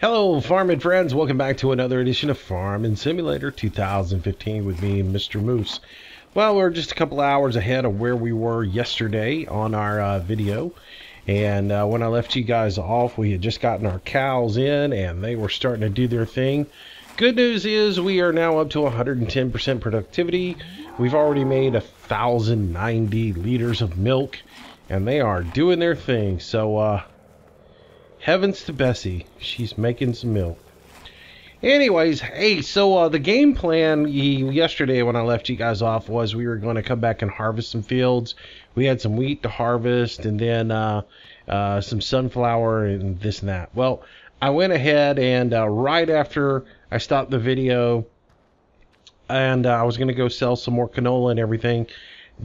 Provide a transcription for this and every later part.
Hello farming friends, welcome back to another edition of Farming Simulator 2015 with me, Mistermoose. Well, we're just a couple hours ahead of where we were yesterday on our video. And when I left you guys off, we had just gotten our cows in and they were starting to do their thing. Good news is we are now up to 110% productivity. We've already made 1,090 liters of milk and they are doing their thing. So, heavens to Bessie, she's making some milk. Anyways, hey, so the game plan yesterday when I left you guys off was we were going to come back and harvest some fields. We had some wheat to harvest and then some sunflower and this and that. Well, I went ahead and right after I stopped the video and I was going to go sell some more canola and everything,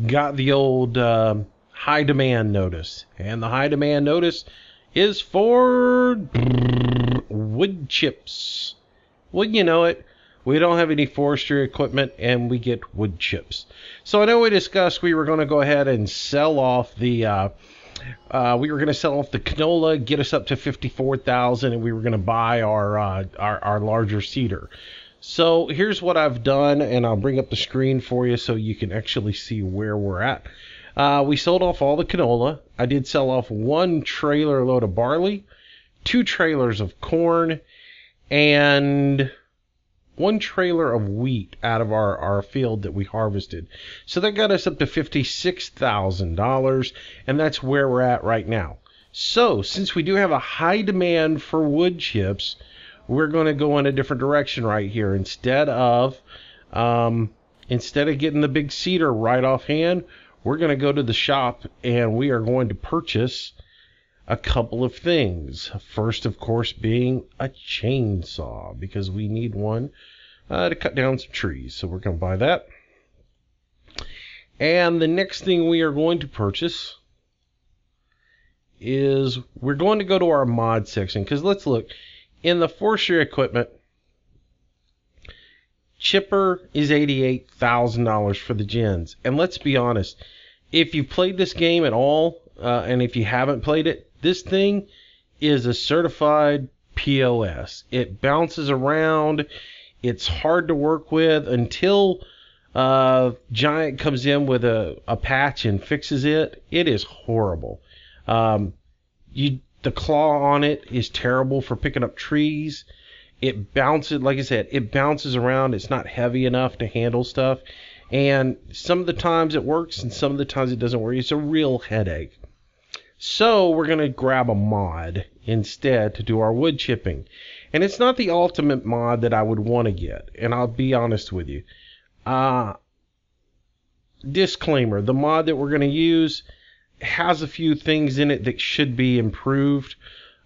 got the old high demand notice. And the high demand notice is for wood chips. Well, you know it. We don't have any forestry equipment and we get wood chips. So I know we discussed we were going to go ahead and sell off the canola, get us up to 54,000, and we were going to buy our larger seeder. So here's what I've done, and I'll bring up the screen for you so you can actually see where we're at. We sold off all the canola. I did sell off 1 trailer load of barley, 2 trailers of corn, and 1 trailer of wheat out of our field that we harvested. So that got us up to $56,000, and that's where we're at right now. So since we do have a high demand for wood chips, we're going to go in a different direction right here. Instead of getting the big cedar right offhand, we're going to go to the shop and we are going to purchase a couple of things. First, of course, being a chainsaw, because we need one to cut down some trees. So we're going to buy that. And the next thing we are going to purchase is we're going to go to our mod section, because let's look. In the forestry equipment, chipper is $88,000 for the gens. And let's be honest, if you've played this game at all, and if you haven't played it, this thing is a certified POS. It bounces around. It's hard to work with until Giant comes in with a patch and fixes it. It is horrible. The claw on it is terrible for picking up trees. It bounces, like I said, it bounces around. It's not heavy enough to handle stuff. And some of the times it works and some of the times it doesn't work. It's a real headache. So we're going to grab a mod instead to do our wood chipping. And it's not the ultimate mod that I would want to get. And I'll be honest with you. Disclaimer, the mod that we're going to use has a few things in it that should be improved.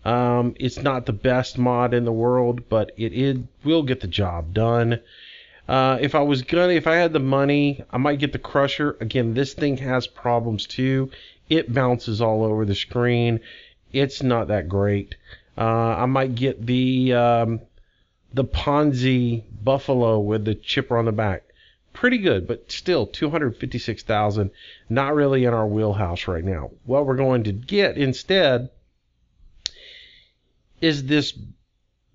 It's not the best mod in the world, but it will get the job done. If I had the money, I might get the crusher. Again, this thing has problems too. It bounces all over the screen. It's not that great. I might get the Ponzi Buffalo with the chipper on the back. Pretty good, but still $256,000. Not really in our wheelhouse right now. What we're going to get instead is this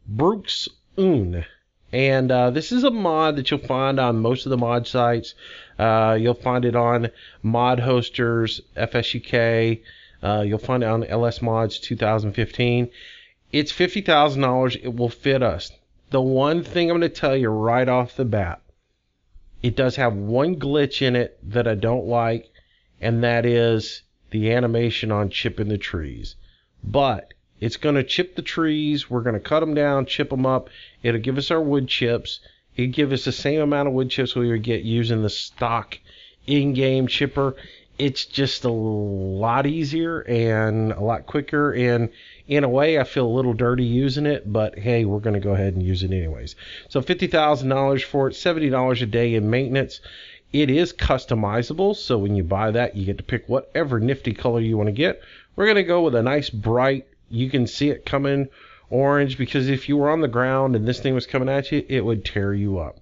Bruks Un. And this is a mod that you'll find on most of the mod sites. You'll find it on Mod Hosters, FSUK. You'll find it on LS Mods 2015. It's $50,000. It will fit us. The one thing I'm going to tell you right off the bat, it does have one glitch in it that I don't like, and that is the animation on chipping the trees. But it's going to chip the trees. We're going to cut them down, chip them up. It'll give us our wood chips. It'll give us the same amount of wood chips we would get using the stock in-game chipper. It's just a lot easier and a lot quicker. And in a way, I feel a little dirty using it. But hey, we're going to go ahead and use it anyways. So $50,000 for it, $70 a day in maintenance. It is customizable. So when you buy that, you get to pick whatever nifty color you want to get. We're going to go with a nice bright, you can see it coming, orange, because if you were on the ground and this thing was coming at you, it would tear you up.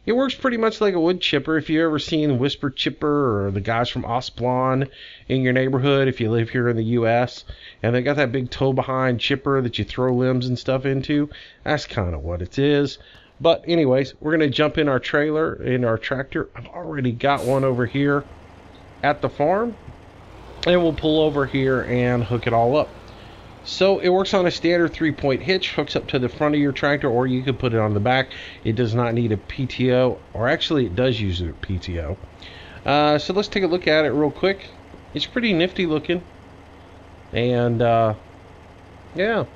It works pretty much like a wood chipper. If you've ever seen Whisper Chipper or the guys from Osplon in your neighborhood, if you live here in the U.S., and they got that big toe behind chipper that you throw limbs and stuff into, that's kind of what it is. But anyways, we're going to jump in our trailer, in our tractor. I've already got one over here at the farm, and we'll pull over here and hook it all up. So it works on a standard 3-point hitch, hooks up to the front of your tractor, or you could put it on the back. It does not need a PTO, or actually it does use a PTO. So let's take a look at it real quick. It's pretty nifty looking. And yeah,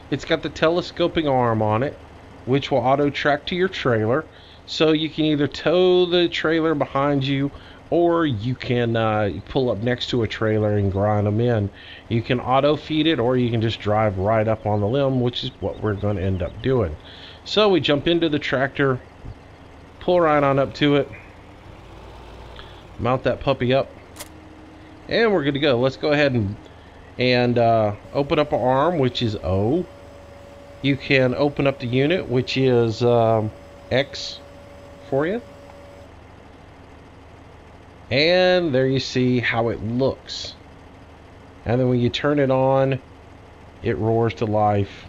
it's got the telescoping arm on it, which will auto track to your trailer. So you can either tow the trailer behind you, or you can pull up next to a trailer and grind them in. You can auto feed it, or you can just drive right up on the limb, which is what we're going to end up doing. So we jump into the tractor, pull right on up to it, mount that puppy up, and we're good to go. Let's go ahead and open up our arm, which is O. You can open up the unit, which is X for you. And there you see how it looks. And then when you turn it on, it roars to life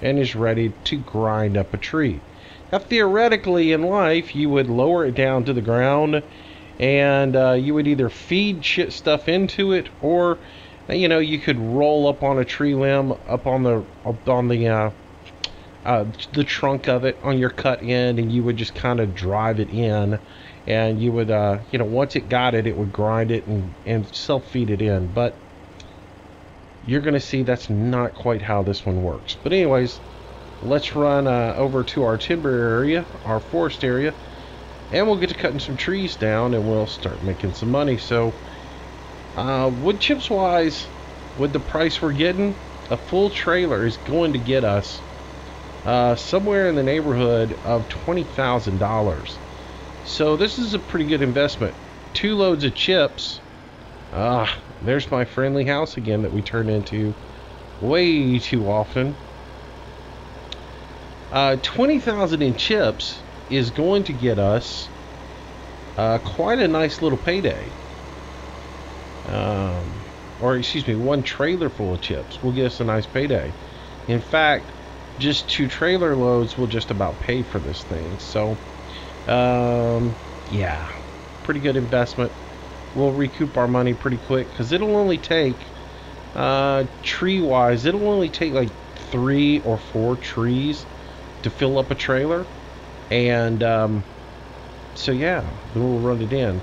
and is ready to grind up a tree. Now theoretically in life, you would lower it down to the ground, and you would either feed stuff into it, or you could roll up on a tree limb, up on the trunk of it on your cut end, and you would just kind of drive it in. And you would, once it got it, it would grind it and self-feed it in. But you're going to see that's not quite how this one works. But anyways, let's run over to our timber area, our forest area, and we'll get to cutting some trees down, and we'll start making some money. So, wood chips wise, with the price we're getting, a full trailer is going to get us somewhere in the neighborhood of $20,000. So this is a pretty good investment. 2 loads of chips. There's my friendly house again that we turn into way too often. 20,000 in chips is going to get us quite a nice little payday. Or excuse me, 1 trailer full of chips will get us a nice payday. In fact, just 2 trailer loads will just about pay for this thing. So yeah, pretty good investment. We'll recoup our money pretty quick, because it'll only take tree wise, it'll only take like 3 or 4 trees to fill up a trailer. And so yeah, then we'll run it in.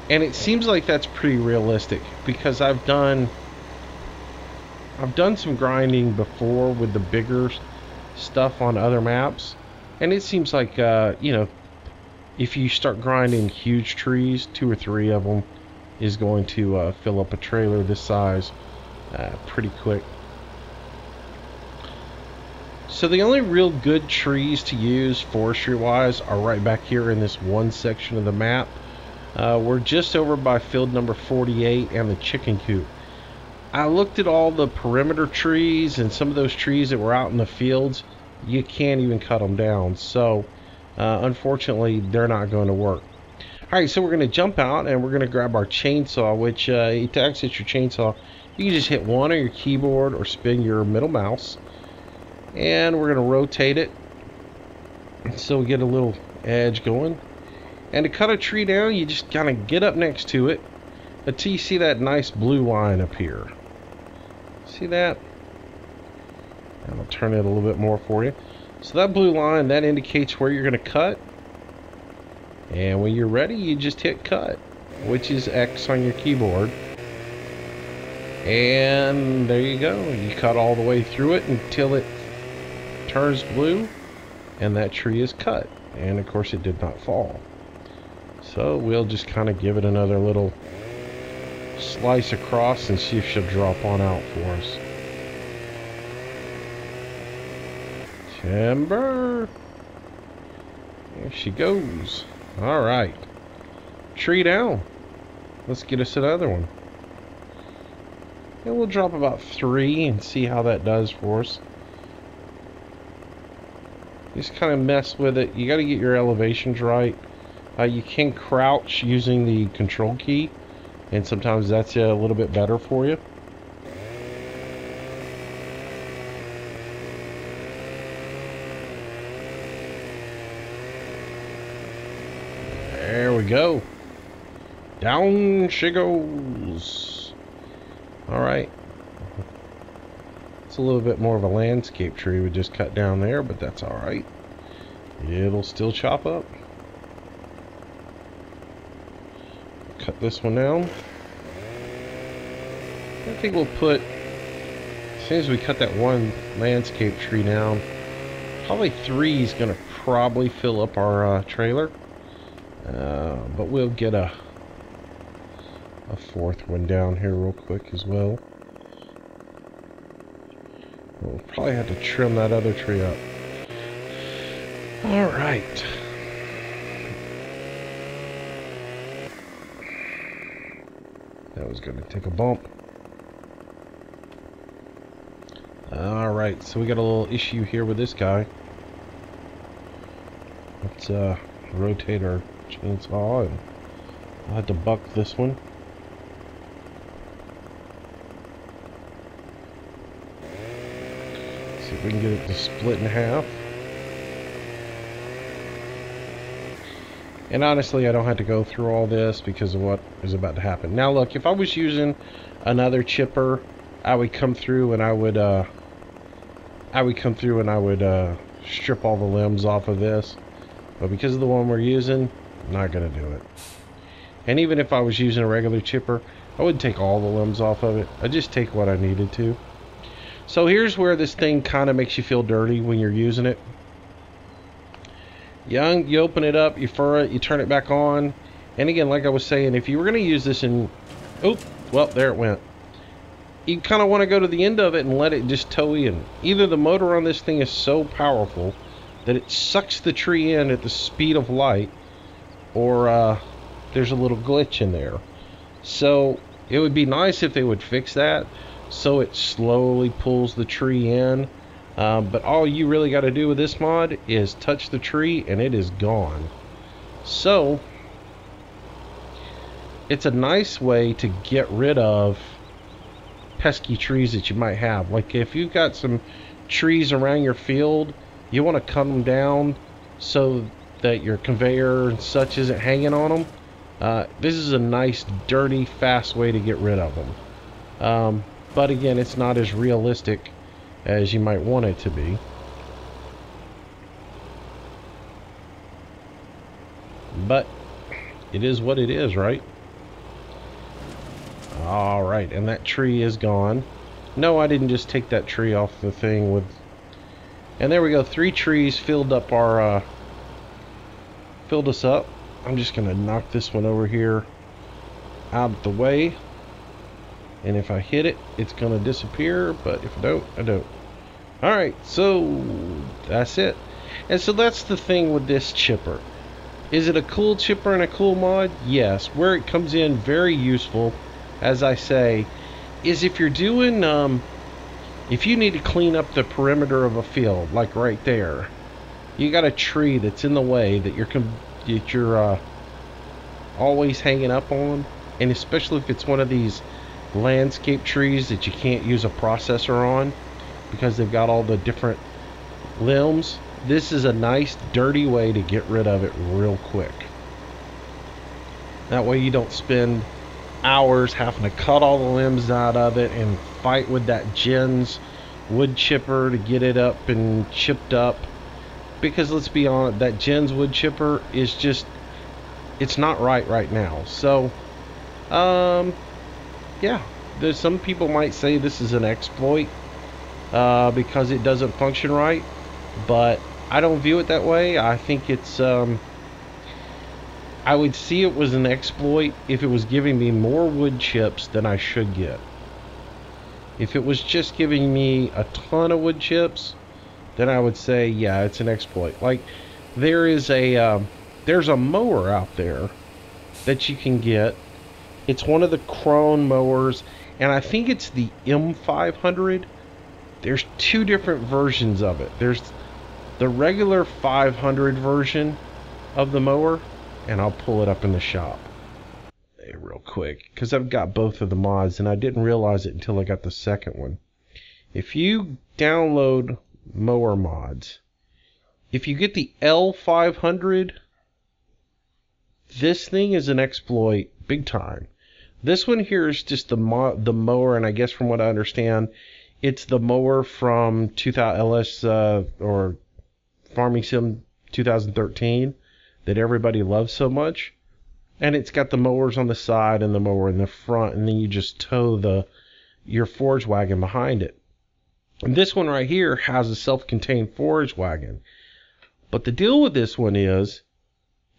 And it seems like that's pretty realistic, because I've done some grinding before with the bigger stuff on other maps. And it seems like, if you start grinding huge trees, 2 or 3 of them is going to fill up a trailer this size pretty quick. So the only real good trees to use forestry-wise are right back here in this one section of the map. We're just over by field number 48 and the chicken coop. I looked at all the perimeter trees, and some of those trees that were out in the fields, you can't even cut them down. So unfortunately, they're not going to work. Alright, so we're going to jump out, and we're going to grab our chainsaw, which to access your chainsaw, you can just hit 1 on your keyboard or spin your middle mouse, and we're going to rotate it so we get a little edge going. And to cut a tree down, you just kind of get up next to it until you see that nice blue line up here. See that? And I'll turn it a little bit more for you. So that blue line, that indicates where you're going to cut. And when you're ready, you just hit cut, which is X on your keyboard. And there you go. You cut all the way through it until it turns blue, and that tree is cut. And of course it did not fall. So we'll just kind of give it another little slice across and see if she'll drop on out for us. Timber. There she goes. Alright. Tree down. Let's get us another one. And we'll drop about 3 and see how that does for us. Just kind of mess with it. You got to get your elevations right. You can crouch using the control key, and sometimes that's a little bit better for you. There we go. Down she goes. Alright. It's a little bit more of a landscape tree we just cut down there, but that's alright. It'll still chop up. Cut this one down. I think we'll put, as soon as we cut that one landscape tree down, probably 3 is going to probably fill up our trailer. But we'll get a 4th one down here real quick as well. We'll probably have to trim that other tree up. Alright. That was going to take a bump. Alright, so we got a little issue here with this guy. Let's rotate our chainsaw, and I'll have to buck this one. See if we can get it to split in half. And honestly, I don't have to go through all this because of what is about to happen. Now look, if I was using another chipper, I would come through and I would strip all the limbs off of this. But because of the one we're using, I'm not gonna do it. And even if I was using a regular chipper, I wouldn't take all the limbs off of it. I just take what I needed to. So here's where this thing kind of makes you feel dirty when you're using it. You open it up, you fur it, you turn it back on. And again, like I was saying, if you were going to use this in... Oh, well, there it went. You kind of want to go to the end of it and let it just tow in. Either the motor on this thing is so powerful that it sucks the tree in at the speed of light, or there's a little glitch in there. So it would be nice if they would fix that so it slowly pulls the tree in. But all you really got to do with this mod is touch the tree and it is gone. So it's a nice way to get rid of pesky trees that you might have. Like if you've got some trees around your field, you want to cut them down so that your conveyor and such isn't hanging on them. This is a nice, dirty, fast way to get rid of them. But again, it's not as realistic as you might want it to be. But it is what it is, right? Alright, and that tree is gone. No, I didn't just take that tree off the thing with... And there we go, 3 trees filled up our... filled us up. I'm just gonna knock this one over here out of the way. And if I hit it, it's gonna disappear, but if I don't, I don't. Alright, so that's it. And so that's the thing with this chipper. Is it a cool chipper and a cool mod? Yes. Where it comes in very useful, as I say, is if you're doing, if you need to clean up the perimeter of a field, like right there, you got a tree that's in the way that you're always hanging up on, and especially if it's one of these landscape trees that you can't use a processor on because they've got all the different limbs. This is a nice dirty way to get rid of it real quick. That way you don't spend hours having to cut all the limbs out of it and fight with that Jen's wood chipper to get it up and chipped up, because let's be honest, that Jen's wood chipper is just, it's not right now. So yeah, there's some people might say this is an exploit because it doesn't function right, but I don't view it that way. I think it's I would see it was an exploit if it was giving me more wood chips than I should get. If it was just giving me a ton of wood chips, then I would say yeah, it's an exploit. Like there's a mower out there that you can get. It's one of the Krone mowers, and I think it's the M500. There's 2 different versions of it. There's the regular 500 version of the mower, and I'll pull it up in the shop real quick because I've got both of the mods and I didn't realize it until I got the second one. If you download mower mods, if you get the L500, this thing is an exploit big time. This one here is just the mower, and I guess from what I understand, it's the mower from 2000 LS or Farming Sim 2013 that everybody loves so much. And it's got the mowers on the side and the mower in the front, and then you just tow your forage wagon behind it. And this one right here has a self-contained forage wagon. But the deal with this one is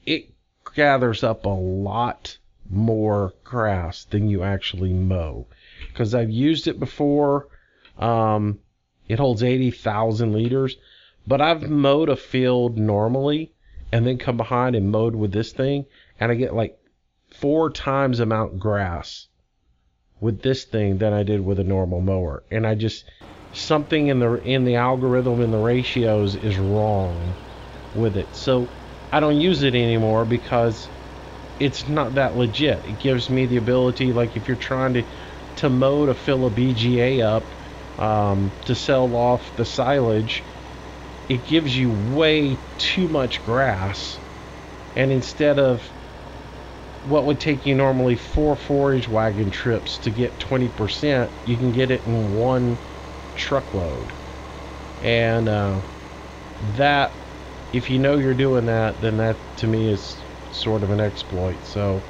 it gathers up a lot more grass than you actually mow. Because I've used it before. It holds 80,000 liters. But I've mowed a field normally and then come behind and mowed with this thing, and I get like 4 times the amount grass with this thing than I did with a normal mower. And I just, something in the algorithm and the ratios is wrong with it. So I don't use it anymore because it's not that legit. It gives me the ability, like if you're trying to mow to fill a BGA up, to sell off the silage, it gives you way too much grass, and instead of what would take you normally 4 forage wagon trips to get 20%, you can get it in 1 truckload. And that, if you know you're doing that, then that to me is sort of an exploit. So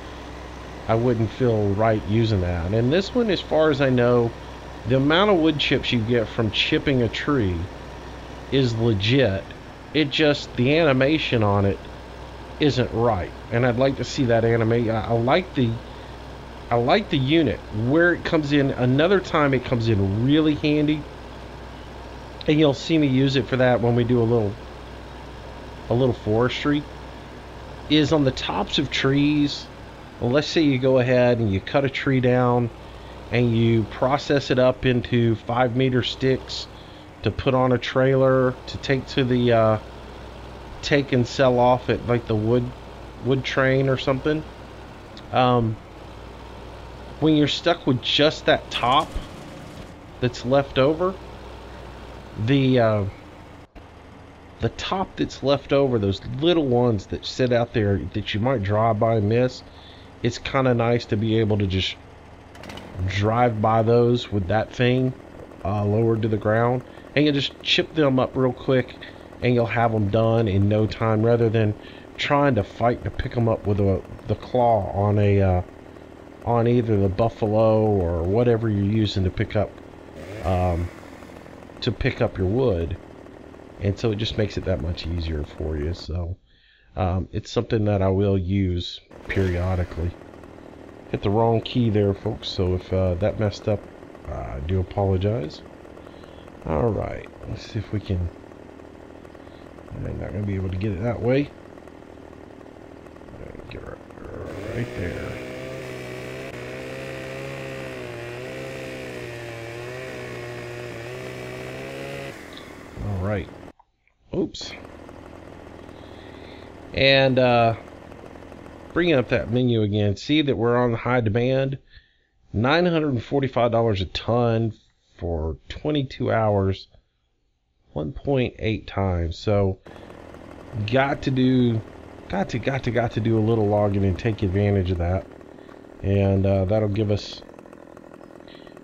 I wouldn't feel right using that. And this one, as far as I know, the amount of wood chips you get from chipping a tree is legit. It just, the animation on it isn't right, and I'd like to see that animate. I like the unit where it comes in. Another time it comes in really handy, and you'll see me use it for that when we do a little forestry, is on the tops of trees. Well, let's say you go ahead and you cut a tree down and you process it up into 5-meter sticks to put on a trailer to take to the take and sell off at like the wood train or something. When you're stuck with just that top that's left over, the top that's left over, those little ones that sit out there that you might drive by and miss, it's kind of nice to be able to just drive by those with that thing lowered to the ground, and you just chip them up real quick and you'll have them done in no time, rather than trying to fight to pick them up with the claw on on either the buffalo or whatever you're using to pick up your wood. And so it just makes it that much easier for you. So it's something that I will use periodically. Hit the wrong key there, folks, so if that messed up, I do apologize. Alright, let's see if we can... I'm not going to be able to get it that way. Get right there. Alright. Oops. And bringing up that menu again, see that we're on high demand. $945 a ton for 22 hours. 1.8 times. So got to do a little logging and take advantage of that. And that'll give us,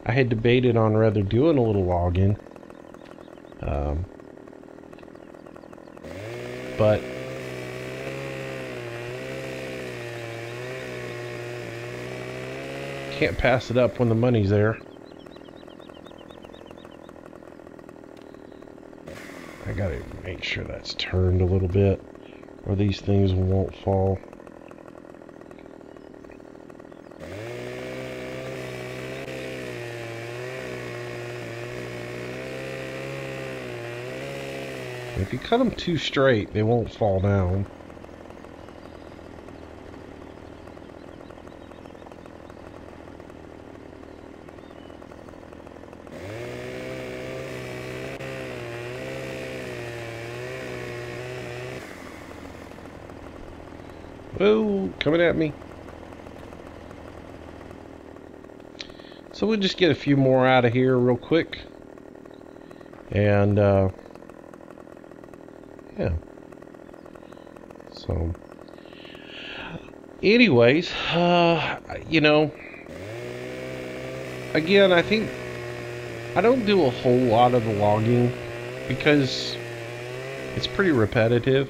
I had debated on rather doing a little logging, but can't pass it up when the money's there. I gotta make sure that's turned a little bit, or these things won't fall. If you cut them too straight, they won't fall down. Oh, coming at me. So we'll just get a few more out of here real quick. And, yeah. So, anyways, you know, again, I think I don't do a whole lot of the logging because it's pretty repetitive.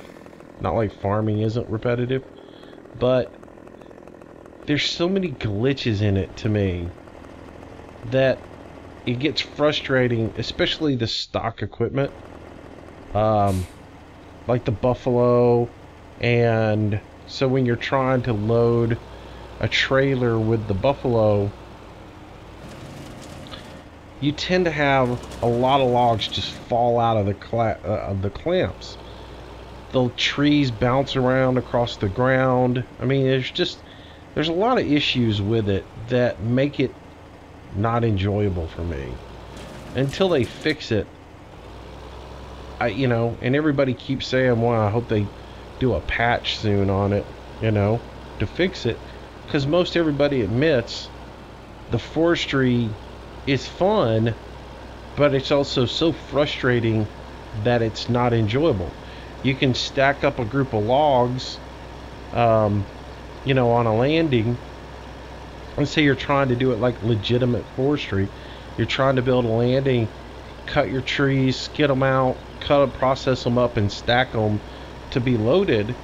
Not like farming isn't repetitive, but there's so many glitches in it to me that it gets frustrating, especially the stock equipment, like the buffalo. And so when you're trying to load a trailer with the buffalo, you tend to have a lot of logs just fall out of the clamps. The trees bounce around across the ground. I mean, there's a lot of issues with it that make it not enjoyable for me. Until they fix it, you know, and everybody keeps saying, well, I hope they do a patch soon on it, you know, to fix it, because most everybody admits the forestry is fun, but it's also so frustrating that it's not enjoyable. You can stack up a group of logs, you know, on a landing. Let's say you're trying to do it like legitimate forestry. You're trying to build a landing, cut your trees, skid them out, process them up, and stack them to be loaded.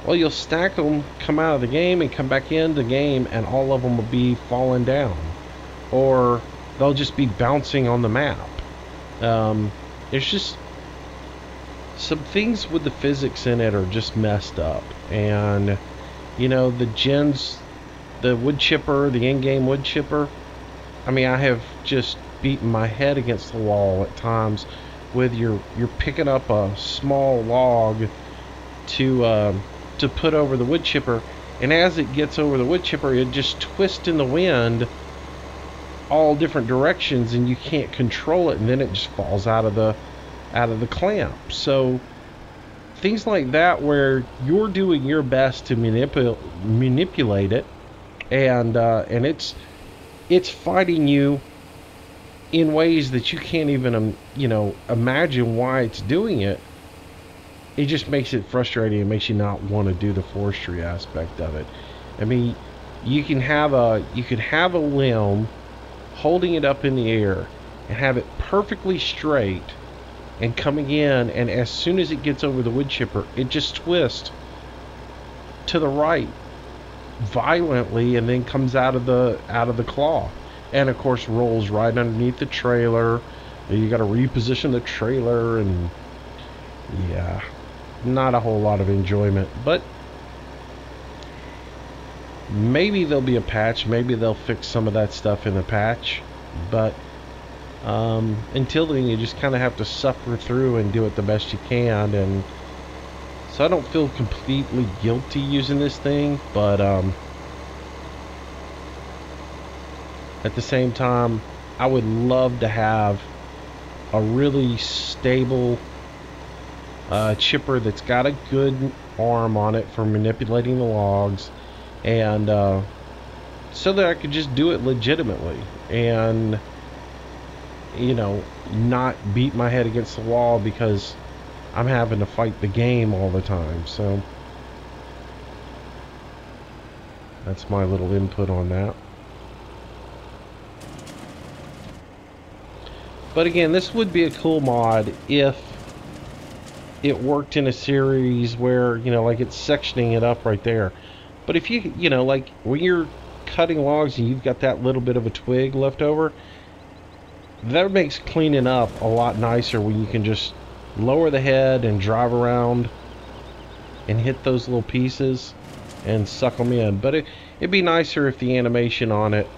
Well, you'll stack them, come out of the game, and come back in the game, and all of them will be falling down, or they'll just be bouncing on the map. It's just some things with the physics in it are just messed up. And you know, the wood chipper, the in-game wood chipper, I mean, I have just beaten my head against the wall at times with you're picking up a small log to put over the wood chipper, and as it gets over the wood chipper, it just twists in the wind all different directions, and you can't control it, and then it just falls out of the clamp. So things like that, where you're doing your best to manipulate it, and it's fighting you in ways that you can't even you know, imagine why it's doing it. It just makes it frustrating. It makes you not want to do the forestry aspect of it. I mean, you could have a limb holding it up in the air and have it perfectly straight and coming in, and as soon as it gets over the wood chipper, it just twists to the right violently and then comes out of the claw, and of course rolls right underneath the trailer. You got to reposition the trailer, and yeah, not a whole lot of enjoyment. But maybe there'll be a patch, maybe they'll fix some of that stuff in the patch, but until then, you just kind of have to suffer through and do it the best you can. And so I don't feel completely guilty using this thing, but at the same time, I would love to have a really stable chipper that's got a good arm on it for manipulating the logs, and so that I could just do it legitimately and, you know, not beat my head against the wall because I'm having to fight the game all the time. So that's my little input on that. But again, this would be a cool mod if it worked in a series where, you know, like it's sectioning it up right there. But if you know, like when you're cutting logs and you've got that little bit of a twig left over, that makes cleaning up a lot nicer when you can just lower the head and drive around and hit those little pieces and suck them in. But it'd be nicer if the animation on it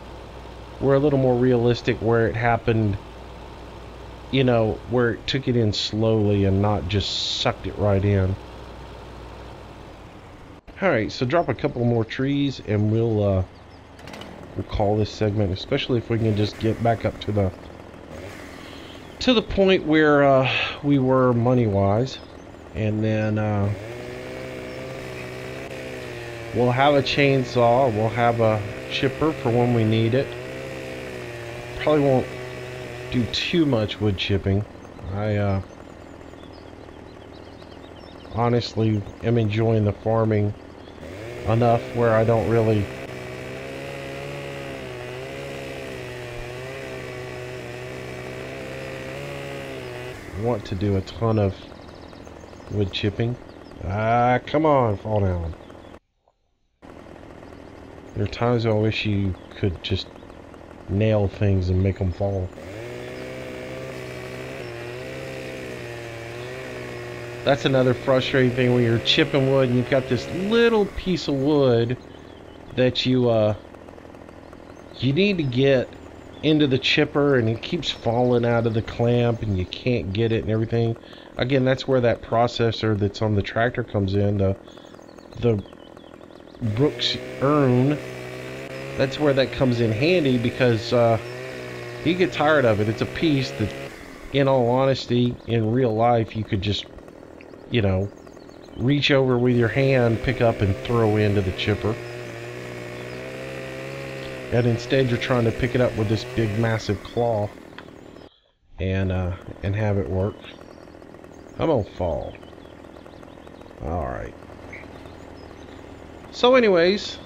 were a little more realistic, where it happened, you know, where it took it in slowly and not just sucked it right in. Alright, so drop a couple more trees and we'll call this segment, especially if we can just get back up to the point where we were money wise, and then We'll have a chainsaw. We'll have a chipper for when we need it. Probably won't do too much wood chipping. I honestly am enjoying the farming enough where I don't really want to do a ton of wood chipping. Come on, fall down. There are times I wish you could just nail things and make them fall. That's another frustrating thing when you're chipping wood and you've got this little piece of wood that you need to get into the chipper, and it keeps falling out of the clamp and you can't get it and everything. Again, that's where that processor that's on the tractor comes in, the Bruks Un. That's where that comes in handy, because you get tired of it. It's a piece that, in all honesty, in real life, you could just, you know, reach over with your hand, pick up, and throw into the chipper. And instead, you're trying to pick it up with this big, massive claw and have it work. I'm gonna fall. All right. So, anyways,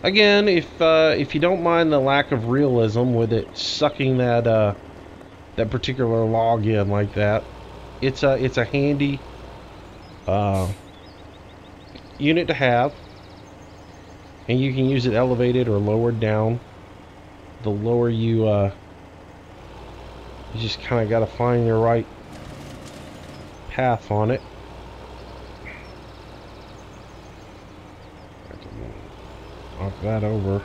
again, if you don't mind the lack of realism with it sucking that particular log in like that, it's a handy unit to have, and you can use it elevated or lowered down. The lower you just kind of got to find your right path on it. I can knock that over.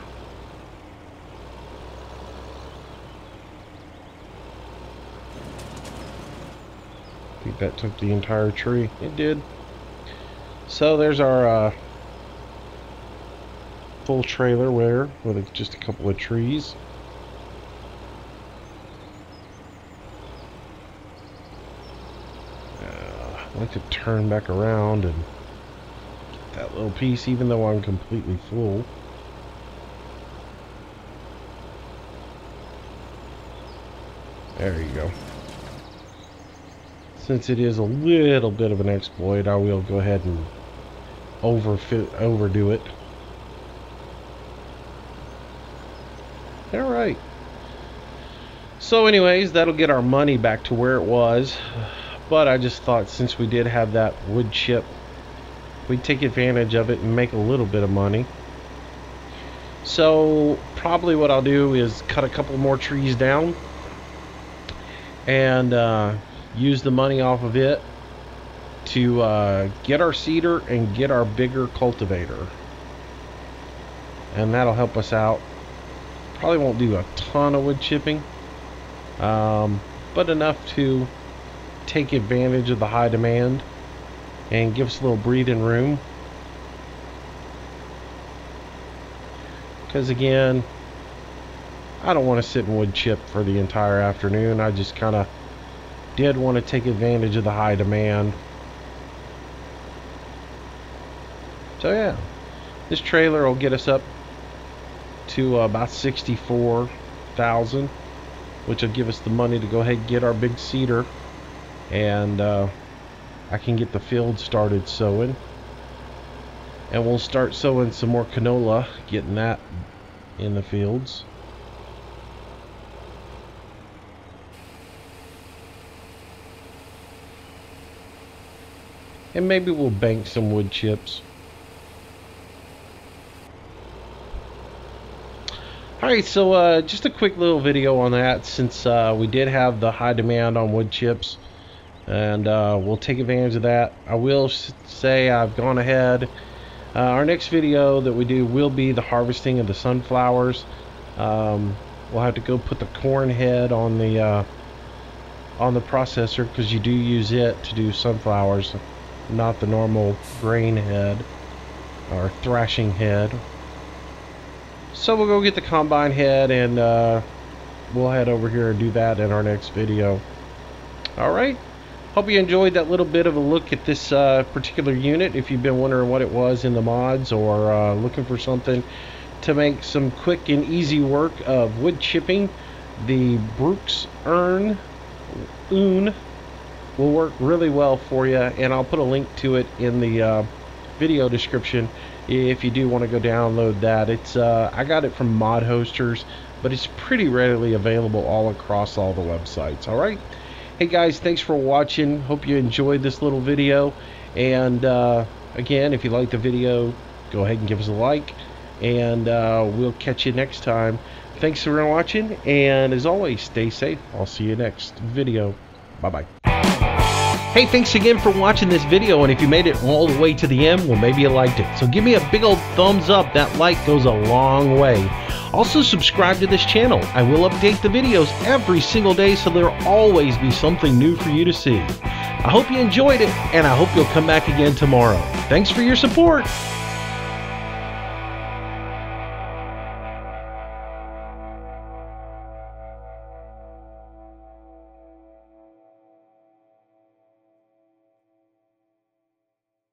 I think that took the entire tree. It did. So there's our full trailer with just a couple of trees. I like to turn back around and get that little piece, even though I'm completely full. There you go. Since it is a little bit of an exploit, I will go ahead and overdo it. Alright. So anyways, that'll get our money back to where it was. But I just thought, since we did have that wood chip, we'd take advantage of it and make a little bit of money. So probably what I'll do is cut a couple more trees down and use the money off of it to get our seeder and get our bigger cultivator, and that'll help us out. Probably won't do a ton of wood chipping, but enough to take advantage of the high demand and give us a little breathing room. Because again, I don't want to sit and wood chip for the entire afternoon. I just kind of did want to take advantage of the high demand. So yeah, this trailer will get us up to about 64,000, which will give us the money to go ahead and get our big seeder, and I can get the field started sowing, and we'll start sowing some more canola, getting that in the fields. And maybe we'll bank some wood chips. Alright, so just a quick little video on that, since we did have the high demand on wood chips, and we'll take advantage of that. I will say I've gone ahead. Our next video that we do will be the harvesting of the sunflowers. We'll have to go put the corn head on the processor, because you do use it to do sunflowers, not the normal grain head or thrashing head. So we'll go get the combine head, and we'll head over here and do that in our next video. Alright, Hope you enjoyed that little bit of a look at this particular unit. If you've been wondering what it was in the mods, or looking for something to make some quick and easy work of wood chipping, the Bruks Un will work really well for you, and I'll put a link to it in the video description if you do want to go download that. It's I got it from Mod Hosters, but it's pretty readily available all across all the websites. All right, hey guys, thanks for watching. Hope you enjoyed this little video, and again, if you like the video, go ahead and give us a like, and we'll catch you next time. Thanks for watching, and as always, stay safe. I'll see you next video. Bye-bye. Hey, thanks again for watching this video, and if you made it all the way to the end, well, maybe you liked it. So give me a big old thumbs up. That like goes a long way. Also, subscribe to this channel. I will update the videos every single day, so there'll always be something new for you to see. I hope you enjoyed it, and I hope you'll come back again tomorrow. Thanks for your support.